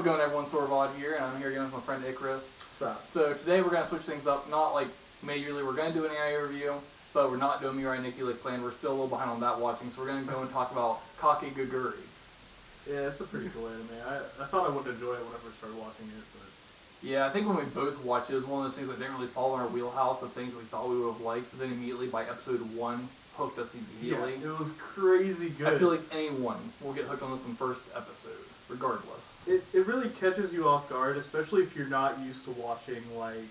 going, everyone? Sort of odd here, and I'm here again with my friend Icarus. Stop. So today we're going to switch things up, not like majorly, we're going to do an anime review, but we're not doing Mirai Nikki like planned. We're still a little behind on that watching, so we're going to go and talk about Kakegurui. Yeah, it's a pretty cool anime. I thought I would enjoy it when I first started watching it, but... Yeah, I think when we both watched it, it was one of those things that didn't really fall in our wheelhouse of things we thought we would have liked, but then immediately by episode 1, hooked us immediately. Yeah, it was crazy good. I feel like anyone will get hooked on this in the first episode, regardless. It really catches you off guard, especially if you're not used to watching, like,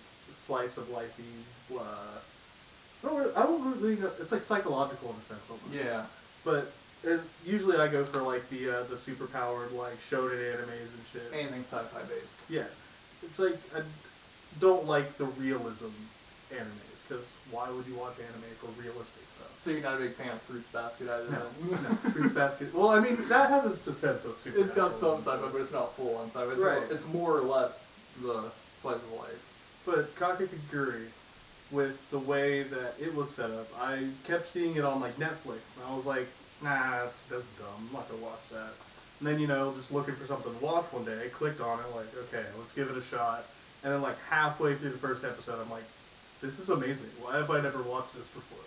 slice of lifey, I don't really know, it's like psychological in a sense almost. Yeah. But usually I go for like the super powered like shonen animes and shit. Anything sci-fi based. Yeah. It's like, I don't like the realism animes, because why would you watch anime for realistic stuff? So you're not a big fan of Fruits Basket either? No, Fruits Basket. Well, I mean, that has its sense of super. It's got some sci-fi, but it's not full on sci-fi. Right. It's more or less the slice of life. But Kakegurui, with the way that it was set up, I kept seeing it on like Netflix, and I was like, nah, that's dumb, I'm not gonna watch that. And then, you know, just looking for something to watch one day, I clicked on it, like, okay, let's give it a shot. And then like halfway through the first episode, I'm like, this is amazing. Why have I never watched this before?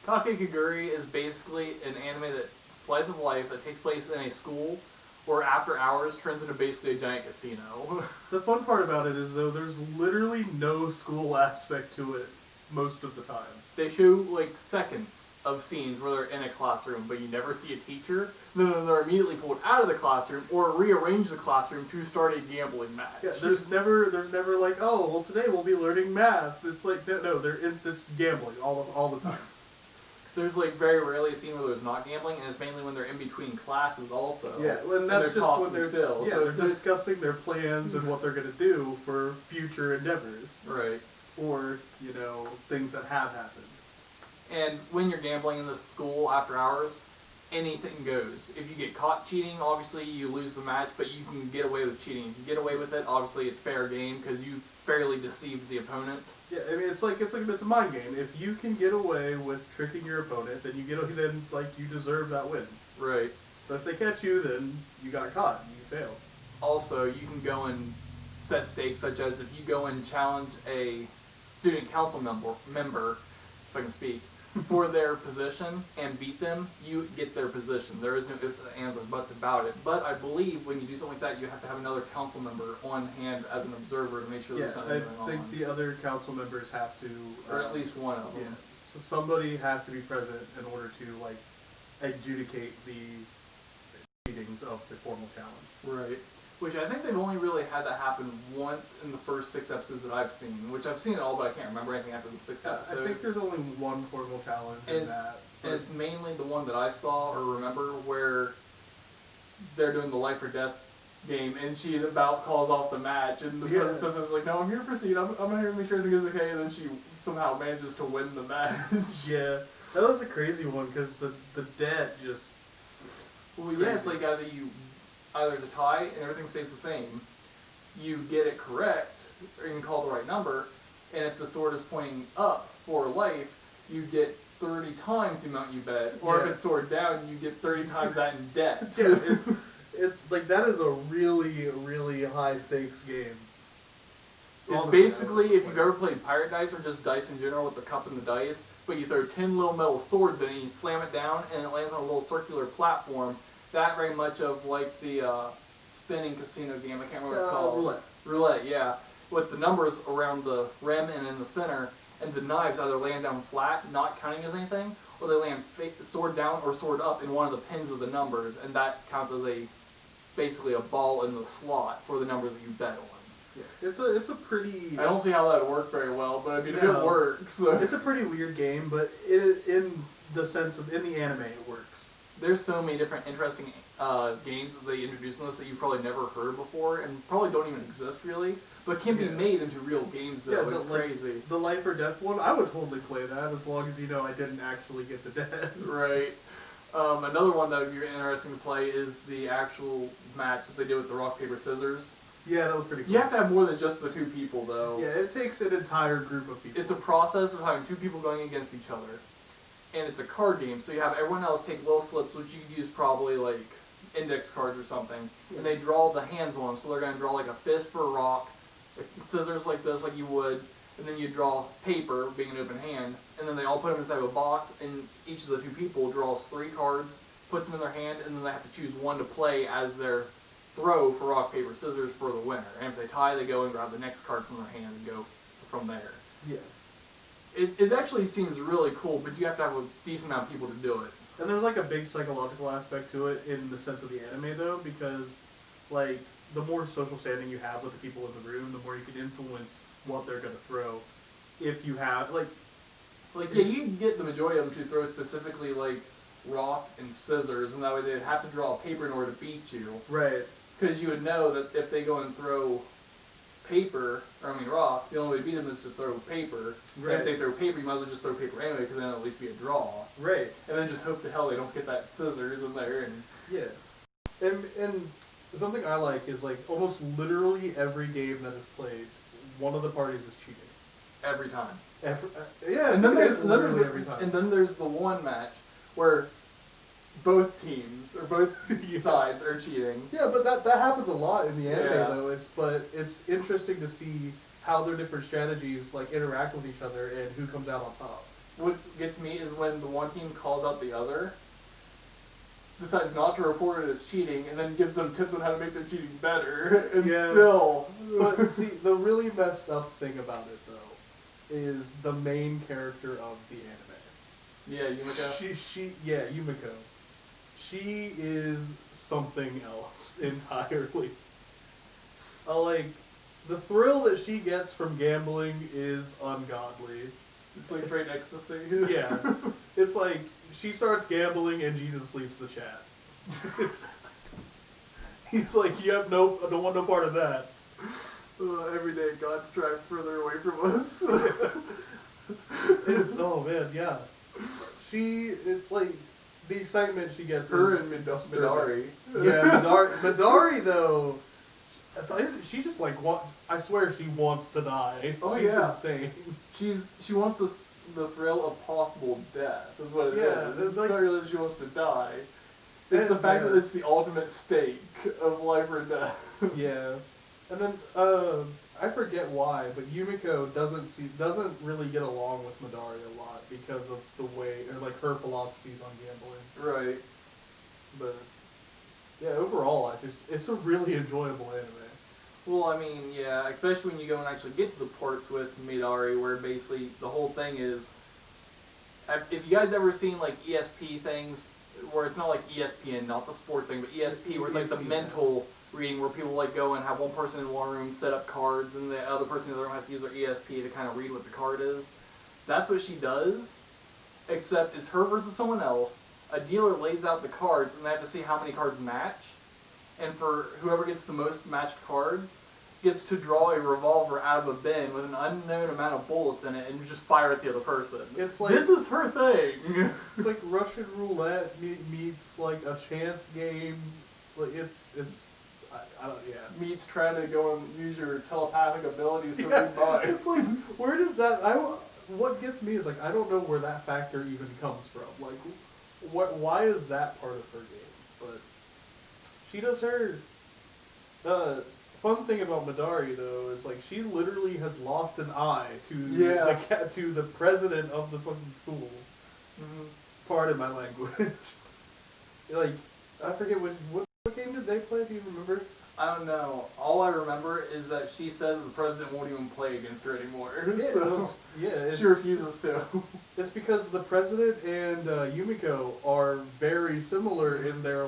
Kakegurui is basically an anime that slice of life that takes place in a school where after hours turns into basically a giant casino. The fun part about it is, though, there's literally no school aspect to it most of the time. They show like seconds of scenes where they're in a classroom, but you never see a teacher. Then they're immediately pulled out of the classroom or rearrange the classroom to start a gambling match. Yeah, there's never like, oh, well, today we'll be learning math. It's like, no, it's gambling all the time. There's like very rarely a scene where there's not gambling, and it's mainly when they're in between classes also. Yeah, and that's just when they're still. Yeah, so they're discussing their plans and what they're gonna do for future endeavors. Right. Or, you know, things that have happened. And when you're gambling in the school after hours, anything goes. If you get caught cheating, obviously you lose the match, but you can get away with cheating. If you get away with it, obviously it's fair game because you fairly deceived the opponent. Yeah, I mean it's a mind game. If you can get away with tricking your opponent, then you deserve that win. Right. But if they catch you, then you got caught. You failed. Also, you can go and set stakes, such as if you go and challenge a student council member, if I can speak, for their position and beat them, you get their position. There is no ifs, ands, or buts about it. But I believe when you do something like that, you have to have another council member on hand as an observer to make sure there's something going on. I think the other council members have to... or at least one of them. Yeah. So somebody has to be present in order to, like, adjudicate the meetings of the formal challenge. Right. Which I think they've only really had that happen once in the first 6 episodes that I've seen, which I've seen it all, but I can't remember anything after the 6th episode. I think there's only one formal challenge in that. And it's mainly the one that I saw or remember where they're doing the life or death game, and she about calls off the match, and the person is like, no, I'm here to proceed, I'm here to make sure everything is okay, and then she somehow manages to win the match. Yeah, that was a crazy one, because the debt just... Well, yeah, it's like either the tie and everything stays the same, you get it correct, or you can call the right number, and if the sword is pointing up for life, you get 30 times the amount you bet, or if it's sword down, you get 30 times that in debt. Yeah, it's like, that is a really, really high stakes game. It's basically, if you've ever played pirate dice or just dice in general with the cup and the dice, but you throw 10 little metal swords in it and you slam it down and it lands on a little circular platform. That very much of like the spinning casino game, I can't remember what it's called. Roulette. Roulette, yeah. With the numbers around the rim and in the center, and the knives either land down flat, not counting as anything, or they land sword down or sword up in one of the pins of the numbers, and that counts as basically a ball in the slot for the numbers that you bet on. Yeah, it's a pretty... I don't see how that would work very well, but I mean, if it works. So. It's a pretty weird game, but in the sense of, in the anime, it works. There's so many different interesting games that they introduce in this that you've probably never heard before, and probably don't even exist really, but can be made into real games though. It's crazy. The life or death one, I would totally play that, as long as, you know, I didn't actually get the death. Right. Another one that would be interesting to play is the actual match that they did with the rock, paper, scissors. Yeah, that was pretty cool. You have to have more than just the 2 people, though. Yeah, it takes an entire group of people. It's a process of having 2 people going against each other. And it's a card game, so you have everyone else take little slips, which you could use probably like index cards or something, and they draw the hands on them. So they're going to draw like a fist for a rock, scissors like this, like you would, and then you draw paper, being an open hand, and then they all put them inside of a box, and each of the two people draws 3 cards, puts them in their hand, and then they have to choose one to play as their throw for rock, paper, scissors for the winner. And if they tie, they go and grab the next card from their hand and go from there. Yeah. It actually seems really cool, but you have to have a decent amount of people to do it. And there's like a big psychological aspect to it in the sense of the anime though, because like the more social standing you have with the people in the room, the more you can influence what they're gonna throw. If you have like yeah, you can get the majority of them to throw specifically like rock and scissors, and that way they'd have to draw a paper in order to beat you. Right. Because you would know that if they go and throw rock, the only way to beat them is to throw paper. Right. And if they throw paper, you might as well just throw paper anyway, because then it'll at least be a draw. Right. And then just hope to hell they don't get that scissors in there. And yeah. And something I like is like almost literally every game that is played, one of the parties is cheating. Every time. Yeah. And then there's every time. And then there's the one match where both teams or both sides are cheating. Yeah, but that happens a lot in the anime Yeah. though. But it's interesting to see how their different strategies like interact with each other and who comes out on top. What gets me is when the one team calls out the other, decides not to report it as cheating, and then gives them tips on how to make their cheating better, and still. But see, the really messed up thing about it though is the main character of the anime. Yeah, Yumiko. Yumiko. She is something else entirely. Like, the thrill that she gets from gambling is ungodly. It's like straight ecstasy. Yeah. It's like, she starts gambling and Jesus leaves the chat. He's like, you have I don't want no part of that. Every day God strives further away from us. Oh man, yeah. It's like, the excitement she gets. Her and Midori. Yeah, Midori though, she just like I swear she wants to die. Oh She's yeah. insane. She wants the thrill of possible death, is what it is. It's like, not really that she wants to die. It's the fact that it's the ultimate stake of life or death. Yeah. And then, I forget why, but Yumiko doesn't really get along with Midori a lot because of the way, or like her philosophies on gambling. Right. But, yeah, overall, it's a really enjoyable anime. Well, I mean, yeah, especially when you go and actually get to the parts with Midori, where basically the whole thing is, if you guys ever seen like ESP things, where it's not like ESPN, not the sports thing, but ESP, where it's like the mental reading, where people like go and have one person in one room set up cards, and the other person in the other room has to use their ESP to kind of read what the card is. That's what she does, except it's her versus someone else. A dealer lays out the cards, and they have to see how many cards match. And for whoever gets the most matched cards, gets to draw a revolver out of a bin with an unknown amount of bullets in it and just fire at the other person. It's like, this is her thing. It's like Russian roulette meets like a chance game. Like I don't, yeah. Meets trying to go and use your telepathic abilities to read minds. It's like, where does that? What gets me is like I don't know where that factor even comes from. Like, why is that part of her game? But she does her. Fun thing about Midori though is like she literally has lost an eye to the president of the fucking school. Mm-hmm. Pardon my language. Like I forget what game did they play? Do you remember? I don't know. All I remember is that she says the president won't even play against her anymore. Yeah, So yeah. she refuses to. It's because the president and Yumiko are very similar in their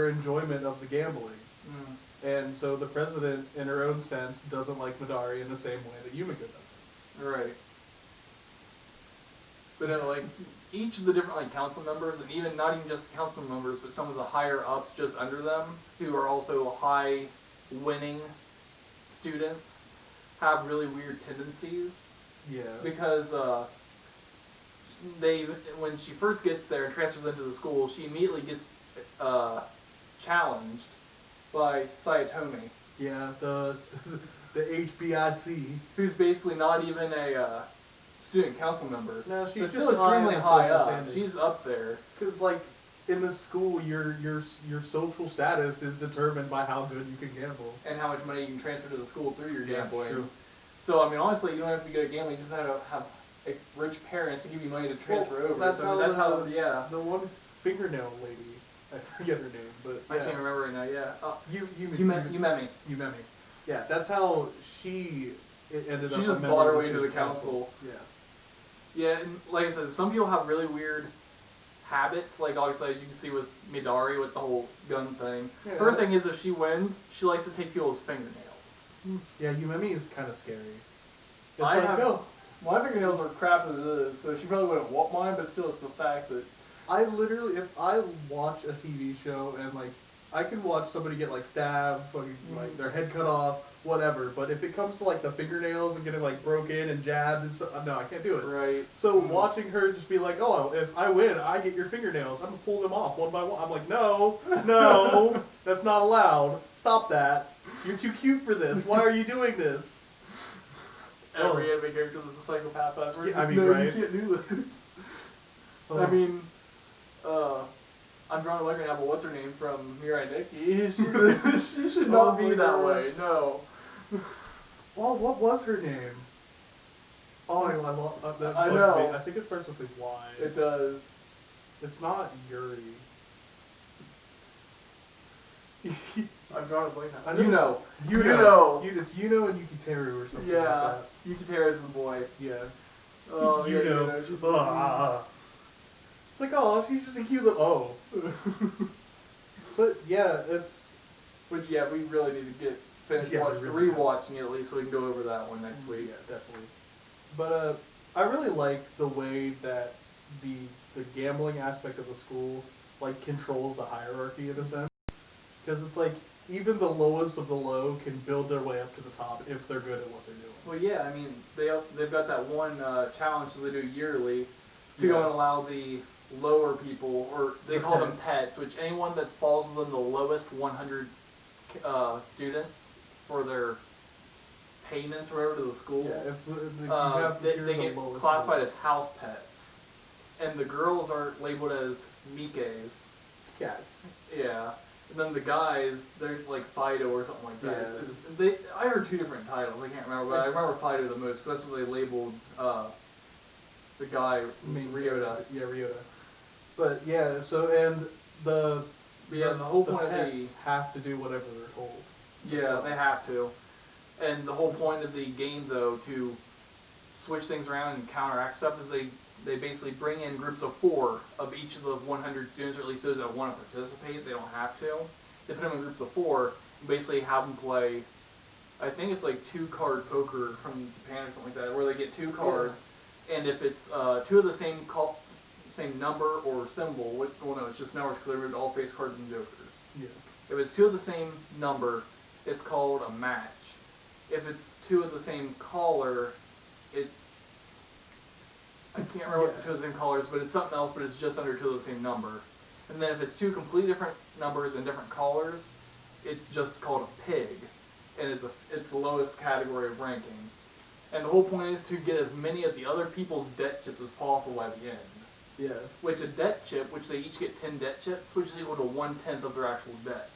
enjoyment of the gambling. Mm. And so the president, in her own sense, doesn't like Midori in the same way that Yumiko does. Right. But like each of the different like council members, and even not even just the council members, but some of the higher ups just under them, who are also high winning students, have really weird tendencies. Yeah. Because when she first gets there and transfers into the school, she immediately gets challenged by Sayatomi. Yeah, the HBIC. Who's basically not even a student council member. No, she's but just still extremely high up. standing. She's up there. Because, like, in the school, your social status is determined by how good you can gamble. And how much money you can transfer to the school through your Yeah, gambling. true. So, I mean, honestly, you don't have to be good at gambling. You just have to have rich parents to give you money to transfer over. That's So, how, I mean, that's how, yeah. the one fingernail lady, I forget her name, but yeah. I can't remember right now, yeah. You met me. You met me. Yeah, that's how she ended up. She just bought her way to the council. Yeah. Yeah, and like I said, some people have really weird habits, like obviously as you can see with Midari with the whole gun thing. Yeah. Her thing is if she wins, she likes to take people's fingernails. Yeah, Yumemi is kind of scary. It's I like, have, no. My fingernails are crap as it is, so she probably wouldn't want mine, but still it's the fact that... I literally, if I watch a TV show and like, I can watch somebody get like stabbed, fucking like their head cut off, whatever, but if it comes to like the fingernails and getting like broken and jabbed and stuff, no, I can't do it. Right. So watching her just be like, oh, if I win, I get your fingernails. I'm gonna pull them off one by one. I'm like, no, that's not allowed. Stop that. You're too cute for this. Why are you doing this? Every anime character is a psychopath. Yeah, I mean, no, right? you can't do this. I mean, I'm drawing a blank right now, but what's her name from Mirai Nikki? She should not be that way. No. Well, what was her name? Oh, I love that. I know. I think it starts with a Y. It does. It's not Yuri. I'm drawing a blank now. You know. It's Yuno and Yukiteru or something Yeah. like that. Yukiteru is the boy. Yeah. Oh, you know. It's like, oh, she's just a cute little. Oh. But yeah, it's. Which yeah, we really need to get finished rewatching it at least so we can go over that one next week. Yeah, definitely. But I really like the way that the gambling aspect of the school like controls the hierarchy in a sense, because it's like even the lowest of the low can build their way up to the top if they're good at what they're doing. Well, yeah, I mean they've got that one challenge that they do yearly to go and allow the lower people, or they call them pets, which anyone that falls within the lowest 100 students for their payments or whatever to the school, they get classified as house pets, and the girls are labeled as Mikes. Cats. Yeah. And then the guys, they're like Fido or something like that. Yeah. I heard two different titles. I can't remember, but I remember Fido the most because that's what they labeled the guy, Ryota. Yeah, Ryota. But yeah, so and the whole point of pets have to do whatever they're told. Yeah, they have to. And the whole point of the game, though, to switch things around and counteract stuff is they basically bring in groups of 4 of each of the 100 students, or at least those that want to participate. They don't have to. They put them in groups of 4 and basically have them play, I think it's like 2-card poker from Japan or something like that, where they get 2 cards, and if it's 2 of the same number or symbol, well no, it's just numbers because they read all face cards and jokers. Yeah. If it's 2 of the same number, it's called a match. If it's 2 of the same color, it's, I can't remember what the 2 of the same colors, but it's something else, but it's just under 2 of the same number. And then if it's 2 completely different numbers and different colors, it's just called a pig, and it's the lowest category of ranking. And the whole point is to get as many of the other people's debt chips as possible at the end. Yeah. Which a debt chip, which they each get 10 debt chips, which is equal to 1/10 of their actual debt.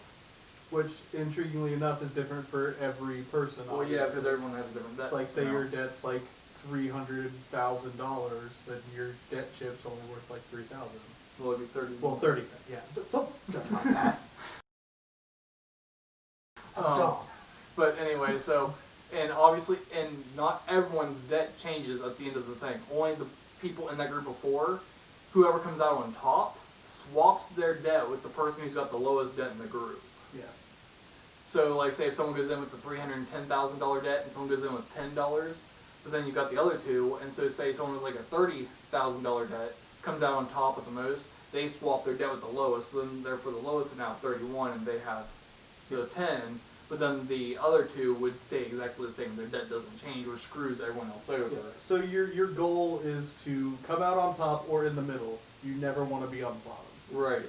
Which, intriguingly enough, is different for every person. Well, yeah, because everyone has a different debt. It's like, say your debt's like $300,000, then your debt chip's only worth like $3,000. Well, it'd be 30. Well, 30. Yeah. Don't judge my that. But anyway, so, and obviously, and not everyone's debt changes at the end of the thing. Only the people in that group of 4, whoever comes out on top, swaps their debt with the person who's got the lowest debt in the group. Yeah. So, like, say if someone goes in with the $310,000 debt and someone goes in with $10, but then you've got the other 2, and so say someone with like a $30,000 debt comes out on top with the most, they swap their debt with the lowest, so then therefore the lowest are now 31 and they have the 10, but then the other 2 would stay exactly the same. Their debt doesn't change, which screws everyone else over. Yeah. So your goal is to come out on top or in the middle. You never want to be on the bottom. Right.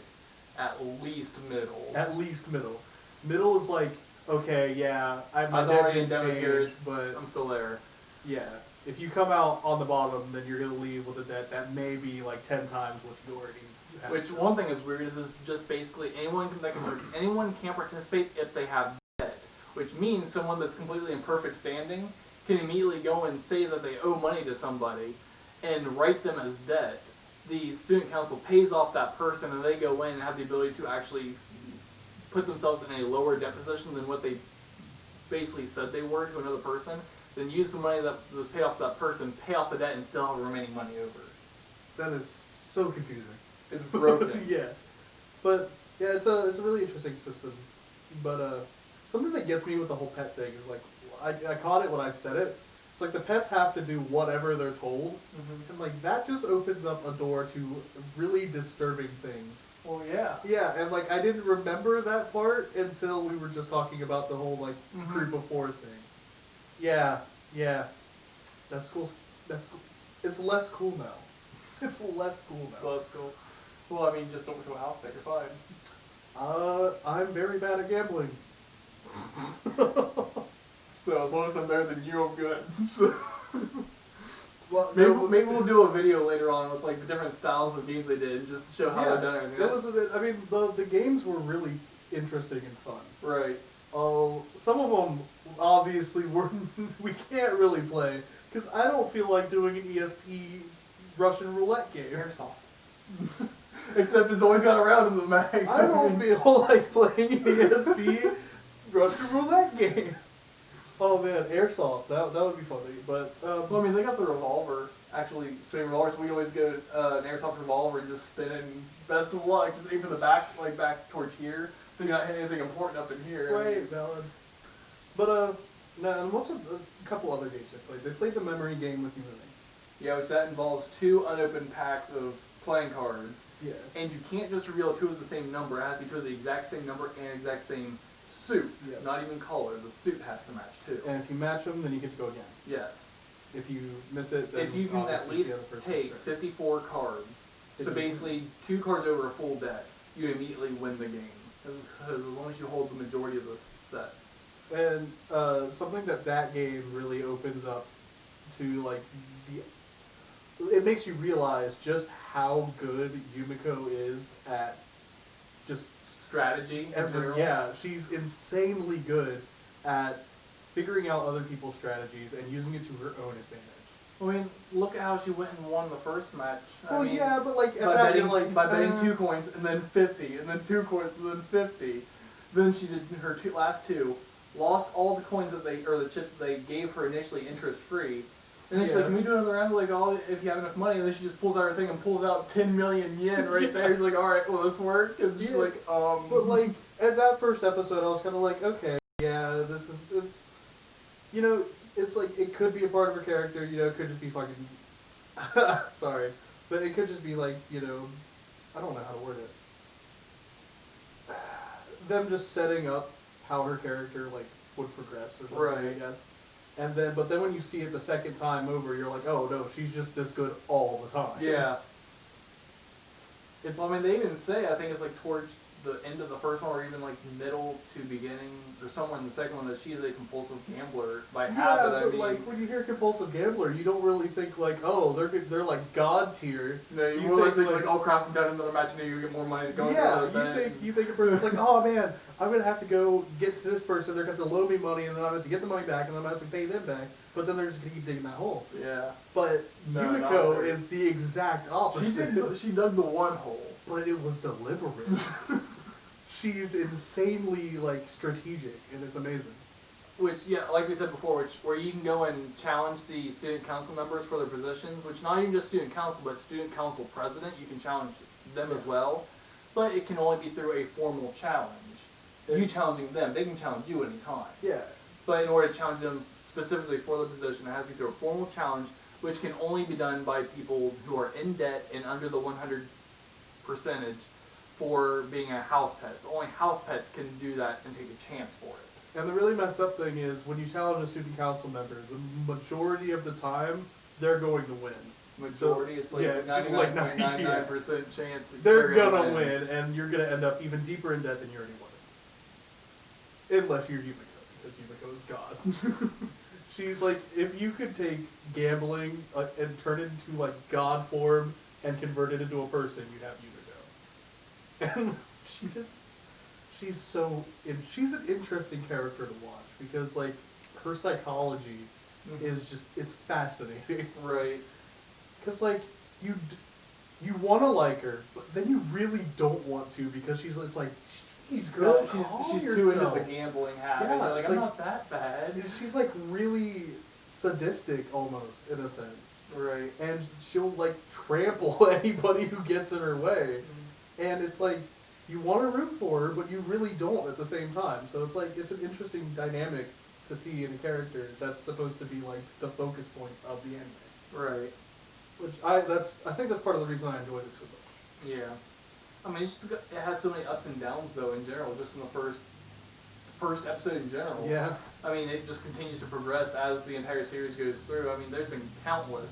At least middle. At least middle. Middle is like, okay, yeah, my debt already didn't change, but I'm still there. Yeah. If you come out on the bottom, then you're gonna leave with a debt that may be like 10 times what you already have. Which one thing is weird is this is just basically anyone can participate if they have debt, which means someone that's completely in perfect standing can immediately go and say that they owe money to somebody and write them as debt. The student council pays off that person, and they go in and have the ability to actually put themselves in a lower debt position than what they basically said they were to another person, then use the money that was paid off to that person, pay off the debt, and still have remaining money over. That is so confusing. It's broken. Yeah, but yeah, it's a really interesting system. But something that gets me with the whole pet thing is like I caught it when I said it. It's like the pets have to do whatever they're told, and like that just opens up a door to really disturbing things. Well, yeah. Yeah, and like I didn't remember that part until we were just talking about the whole like group of four thing. Yeah, that's cool. That's cool. It's less cool now. It's less cool now. Well, that's cool. Well, I mean, just don't go to a house deck, you're fine. I'm very bad at gambling. So as long as I'm better than you, I'm good. So Well, maybe we'll do a video later on with like the different styles of games they did, and just show how they're done. I mean, the games were really interesting and fun. Right. Some of them obviously we can't really play because I don't feel like doing an ESP Russian roulette game. Airsoft. Except it's always got around in the mag. I don't feel like playing an ESP Russian roulette game. Oh man, airsoft, that would be funny, but well, I mean, they got the revolver, actually, straight revolver, so we always get an airsoft revolver and just spin it, and best of luck, just aim for the back, like back towards here, so you're not hitting anything important up in here. Right, valid. But, no, and what's a couple other games they played? They played the memory game with you and me. Yeah, which that involves 2 unopened packs of playing cards. Yeah. And you can't just reveal 2 of the same number, it has to be 2 of the exact same number and exact same suit, not even color. The suit has to match too. And if you match them, then you get to go again. Yes. If you miss it, then if you can at least take 54 cards, so basically 2 cards over a full deck, you immediately win the game. As long as you hold the majority of the sets. And something that game really opens up to like it makes you realize just how good Yumiko is at just strategy. Yeah, she's insanely good at figuring out other people's strategies and using it to her own advantage. I mean, look at how she went and won the first match. Well, yeah, but like by betting 2 coins and then 50, and then 2 coins and then 50. Then she did her last 2, lost all the coins that the chips that they gave her initially interest free. And then she's like, can we do another round? Like, if you have enough money. And then she just pulls out her thing and pulls out 10 million yen right there. She's like, all right, will this work? And she's like, But like at that first episode, I was kind of like, okay, yeah, it's, you know, it's like it could be a part of her character. You know, it could just be fucking. Sorry, but it could just be like, you know, I don't know how to word it. Them just setting up how her character like would progress or something, right. I guess. And then, but then when you see it the second time over, you're like, oh no, she's just this good all the time. Yeah. Well, I mean, they even say, I think it's like towards the end of the first one, or even like middle to beginning, or somewhere in the second one, that she is a compulsive gambler by habit. Yeah, but like when you hear compulsive gambler, you don't really think like, oh, they're like god tier. No, you more think like, oh crap, I'm down another match, and you get more money to go into another bet. You think a person's like, oh man, I'm gonna have to go get to this person, they're gonna have to loan me money, and then I'm gonna have to get the money back, and then I'm gonna have to pay them back, but then they're just gonna keep digging that hole. Yeah. But Yumiko is the exact opposite. She dug the one hole. But it was deliberate. She's insanely like strategic, and it's amazing. Which, yeah, like we said before, where you can go and challenge the student council members for their positions, which not even just student council, but student council president, you can challenge them as well. But it can only be through a formal challenge. You challenging them, they can challenge you anytime. Yeah. But in order to challenge them specifically for the position, it has to be through a formal challenge, which can only be done by people who are in debt and under the 100 percentage for being a house pet. So only house pets can do that and take a chance for it. And the really messed up thing is when you challenge a student council member, the majority of the time they're going to win. Majority, it's like 99.99% chance they're gonna win, and you're gonna end up even deeper in debt than you already were. Unless you're Yumiko, because Yumiko is God. She's like, if you could take gambling and turn it into like god form and convert it into a person, you'd have Yumiko. And she just, she's an interesting character to watch because like her psychology is just, it's fascinating. Right. Because like you want to like her, but then you really don't want to because it's like, she's girl, she's too into the gambling habit. Yeah, You're like, I'm not that bad. She's like really sadistic almost in a sense. Right. And she'll like trample anybody who gets in her way. Mm-hmm. And it's like you want to root for her, but you really don't at the same time. So it's like it's an interesting dynamic to see in a character that's supposed to be like the focus point of the anime. Right. Which I think that's part of the reason I enjoyed it so much. Yeah. I mean, it has so many ups and downs though in general, just in the first episode in general. Yeah. I mean, it just continues to progress as the entire series goes through. I mean, there's been countless.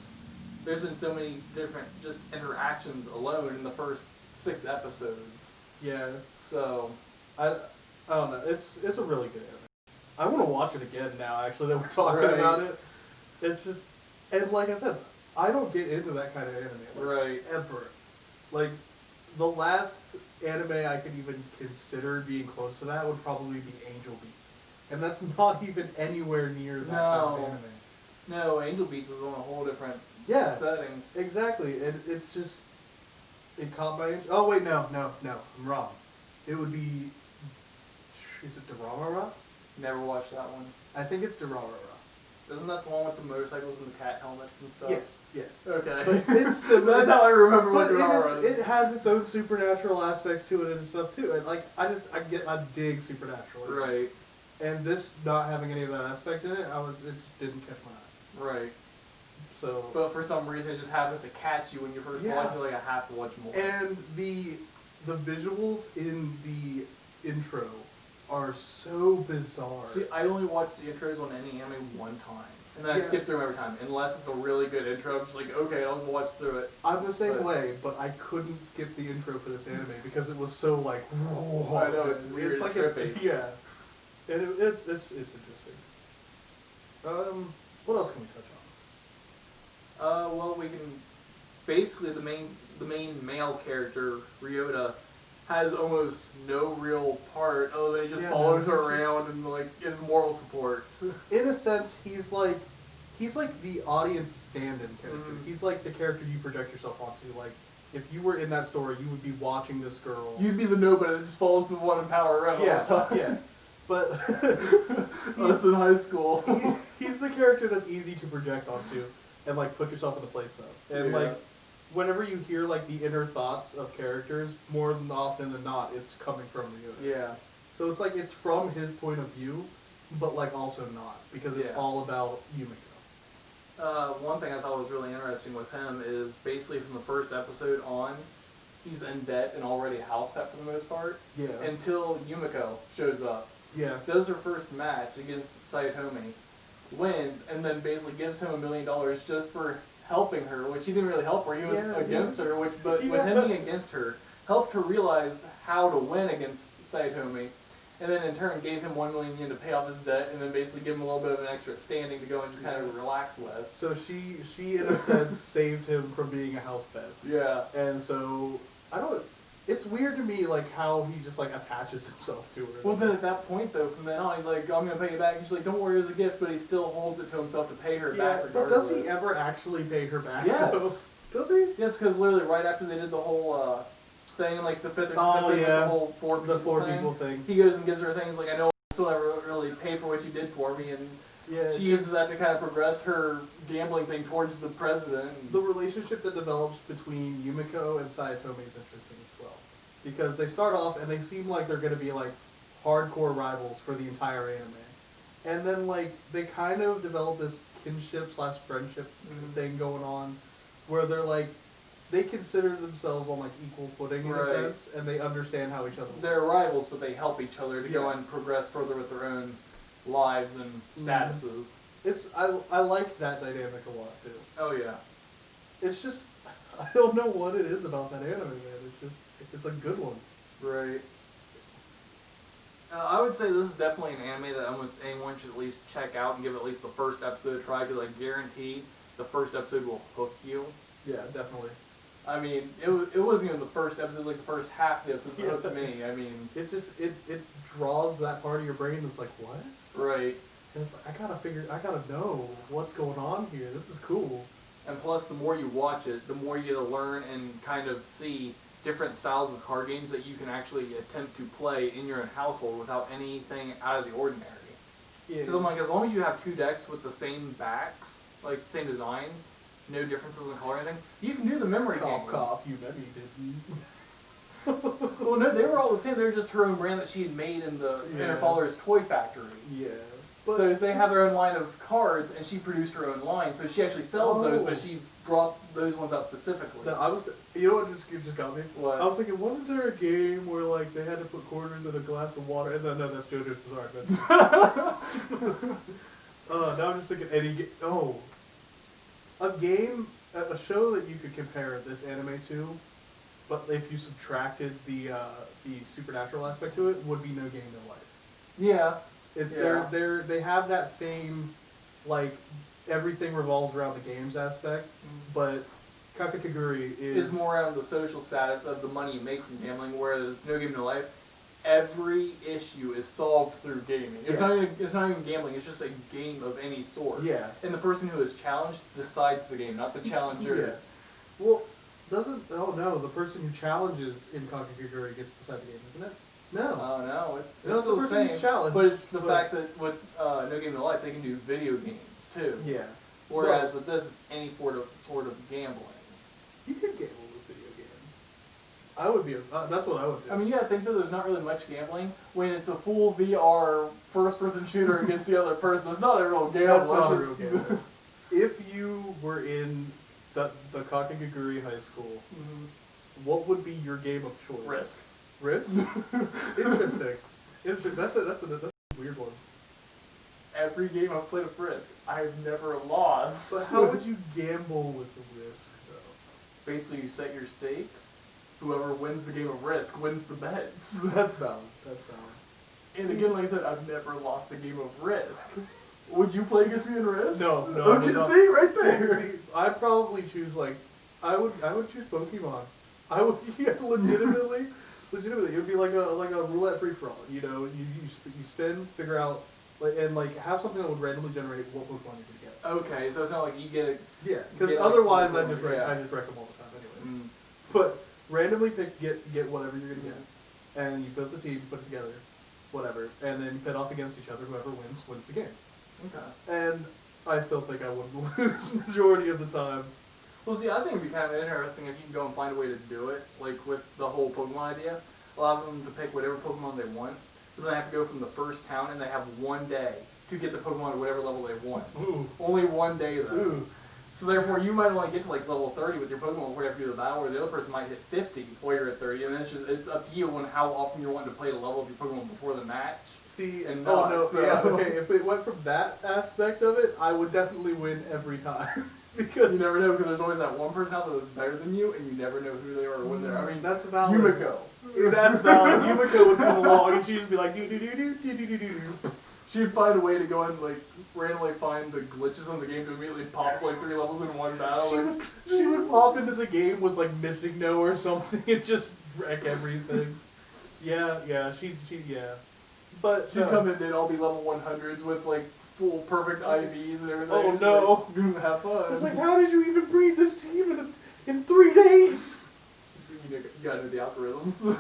There's been so many different just interactions alone in the first 6 episodes. Yeah. So, I don't know. It's a really good anime. I want to watch it again now. Actually, that we're talking about it. It's just, and like I said, I don't get into that kind of anime. Right. Ever. Like, the last anime I could even consider being close to that would probably be Angel Beats. And that's not even anywhere near that kind of anime. No, Angel Beats was on a whole different setting. Exactly. And it's just, it caught my interest. Oh wait, no, I'm wrong. It would be, is it Durarara? Never watched that one. I think it's Durarara. Isn't that the one with the motorcycles and the cat helmets and stuff? Yeah. Okay. But it's similar. That's how I remember what Durarara is. It has its own supernatural aspects to it and stuff too. And like, I dig supernatural. Right. And this not having any of that aspect in it, it just didn't catch my eye. Right. So. But for some reason, it just happens to catch you when you first watch it. Like, I have to watch more. And the visuals in the intro are so bizarre. See, I only watch the intros on any anime one time. And then I skip through them every time. Unless it's a really good intro, I'm just like, okay, I'll watch through it. I'm the same way, but I couldn't skip the intro for this anime because it was so like, whoa. I know, it's weird, it's like trippy. Yeah. And it's interesting. What else can we touch on? Well, we can, basically the main male character, Ryota, has almost no real part other than he just follows her around and like gives moral support. In a sense, he's like the audience stand-in character. Mm-hmm. He's like the character you project yourself onto. Like if you were in that story, you would be watching this girl. You'd be the nobody that just follows the one in power around. Yeah. But us in high school. He's the character that's easy to project onto and like put yourself in the place of. And like whenever you hear like the inner thoughts of characters, more than often than not, it's coming from Ryota. Yeah. So it's like it's from his point of view, but like also not because it's all about Yumiko. One thing I thought was really interesting with him is basically from the first episode on, he's in debt and already a house pet for the most part. Yeah. Until Yumiko shows up. Yeah. Does her first match against Saitomi, wins, and then basically gives him $1 million just for helping her, which he didn't really help her. He was against her, but with him being against her, helped her realize how to win against Saitomi, and then in turn gave him 1 million yen to pay off his debt, and then basically give him a little bit of an extra standing to go and just kind of relax with. So she in a sense saved him from being a house pet. Yeah. And so it's weird to me like how he just like attaches himself to her. Well then at that point though, from then on he's like, I'm gonna pay you back. She's like, don't worry, it's a gift, but he still holds it to himself to pay her back regardless. But does he ever actually pay her back? Yes. Does he? Yes, because literally right after they did the whole thing in like the 5th or 6th, the whole four people thing, he goes and gives her things like, I know I still never really pay for what you did for me, and she uses that to kind of progress her gambling thing towards the president. The relationship that develops between Yumiko and Saitomi is interesting as well. Because they start off and they seem like they're going to be like hardcore rivals for the entire anime. And then like they kind of develop this kinship / friendship thing going on where they're like, they consider themselves on like equal footing in a sense, and they understand how each other works. They're rivals, but they help each other to go and progress further with their own lives and statuses. I like that dynamic a lot too. Oh yeah. It's just, I don't know what it is about that anime, man. It's a good one. Right. I would say this is definitely an anime that almost anyone should at least check out and give at least the first episode a try, because I guarantee the first episode will hook you. Yeah, definitely. I mean, it wasn't even the first episode, like the first half of the episode that hooked me. I mean, it's just it draws that part of your brain that's like, what? Right. And it's like, I gotta know what's going on here. This is cool. And plus, the more you watch it, the more you get to learn and kind of see different styles of card games that you can actually attempt to play in your own household without anything out of the ordinary. Yeah. Because I'm like, as long as you have two decks with the same backs, like same designs, no differences in color or anything, you can do the memory game. Cough, you bet you didn't. Well, no, they were all the same. They were just her own brand that she had made in her father's toy factory. Yeah. But so they have their own line of cards, and she produced her own line. So she actually sells those, but she brought those ones out specifically. No, you know what just got me? What? I was thinking, wasn't there a game where like they had to put quarters in a glass of water? And then no, that's JoJo's Bizarre Adventure. Now I'm just thinking a show that you could compare this anime to, but if you subtracted the supernatural aspect to it, would be No Game No Life. Yeah. They have that same, like, everything revolves around the games aspect, but Kakegurui is more around the social status of the money you make from gambling, whereas No Game No Life, every issue is solved through gaming. It's not even gambling, it's just a game of any sort. Yeah. And the person who is challenged decides the game, not the challenger. Yeah. Well, the person who challenges in Kakegurui gets to decide the game, isn't it? No. Oh, no, it's still the same. But it's the fact that with No Game No Life, they can do video games, too. Yeah. Whereas with this, it's any sort of gambling. You could gamble with video games. I would be. That's what I would do. I mean, you gotta think that there's not really much gambling when it's a full VR first-person shooter against the other person. It's not a real gamble. That's not a real gamble. If you were in the Kakegurui High School, what would be your game of choice? Risk. Risk? Interesting. That's a weird one. Every game I've played of Risk, I've never lost. But how would you gamble with the Risk, though? Basically, you set your stakes. Whoever wins the game of Risk wins the bets. That's valid. And again, like I said, I've never lost a game of Risk. Would you play against me in Risk? No. Okay, see, right there. See, I'd probably choose I would choose Pokemon. I would legitimately. It would be like a roulette free for all. You know, you spin, figure out, and have something that would randomly generate what Pokemon you could get. Okay, so it's not like you get it. Yeah, because otherwise I just wreck them all the time, anyways. But randomly get whatever you're gonna get, and you build the team, put it together, whatever, and then you pit off against each other. Whoever wins the game. Okay. And I still think I wouldn't lose majority of the time. Well, see, I think it'd be kind of interesting if you can go and find a way to do it, like with the whole Pokemon idea. Allow them to pick whatever Pokemon they want, so they have to go from the first town, and they have one day to get the Pokemon to whatever level they want. Ooh. Only one day, though. Ooh. So therefore, you might only get to level 30 with your Pokemon before you have to do the battle, or the other person might hit 50 before you're at 30, and it's up to you on how often you're wanting to play the level of your Pokemon before the match. See, and okay, if it went from that aspect of it, I would definitely win every time. Because you never know, because there's always that one person out there that's better than you, and you never know who they are or when they're. I mean, that's valid. Yumiko. That's valid. Yumiko would come along, and she'd just be like, do. She'd find a way to go and randomly find the glitches in the game to immediately pop 3 levels in one battle. She would pop into the game with missing no or something and just wreck everything. Yeah. But she'd come in, they'd all be level 100s with full perfect IVs and everything. Oh no! Have fun. It's how did you even breed this team in 3 days? You gotta know the algorithms.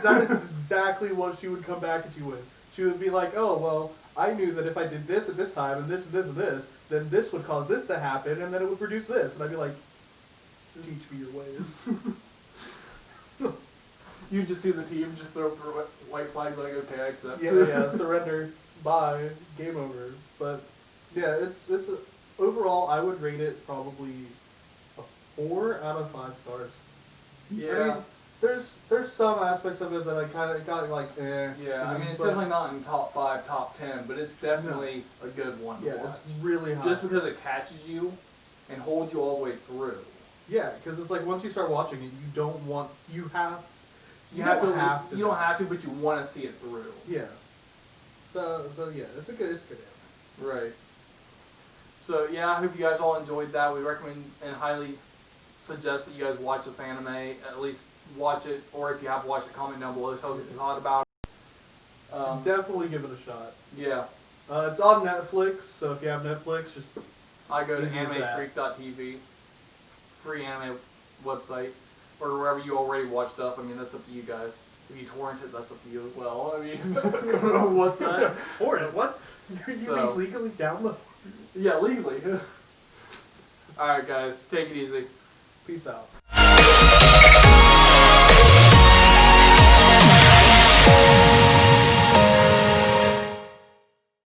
That is exactly what she would come back at you with. She would be like, oh, well, I knew that if I did this at this time and this and this and this, then this would cause this to happen, and then it would produce this. And I'd be like, teach me your ways. You just see the team just throw up white flag like, okay, I accept. Yeah, surrender, bye, game over. But, yeah, it's overall, I would rate it probably a 4 out of 5 stars. Yeah. I mean, there's some aspects of it that I kind of got Yeah, I mean, it's definitely not in top 5, top 10, but it's definitely a good one to watch. It's really high. Just because it catches you and holds you all the way through. Yeah, because it's once you start watching it, you You don't have to, but you want to see it through. Yeah. So yeah, it's a good anime. Right. So yeah, I hope you guys all enjoyed that. We recommend and highly suggest that you guys watch this anime. At least watch it, or if you have watched it, comment down below. Tell us what you thought about it. Definitely give it a shot. Yeah. It's on Netflix, so if you have Netflix, just I go to animefreak.tv, free anime website, or wherever you already watch stuff. I mean, that's up to you guys. If you torrent it, that's up to you as well. I mean, what's that? Torrent? What? You mean legally download? Yeah, legally. Alright guys, take it easy. Peace out.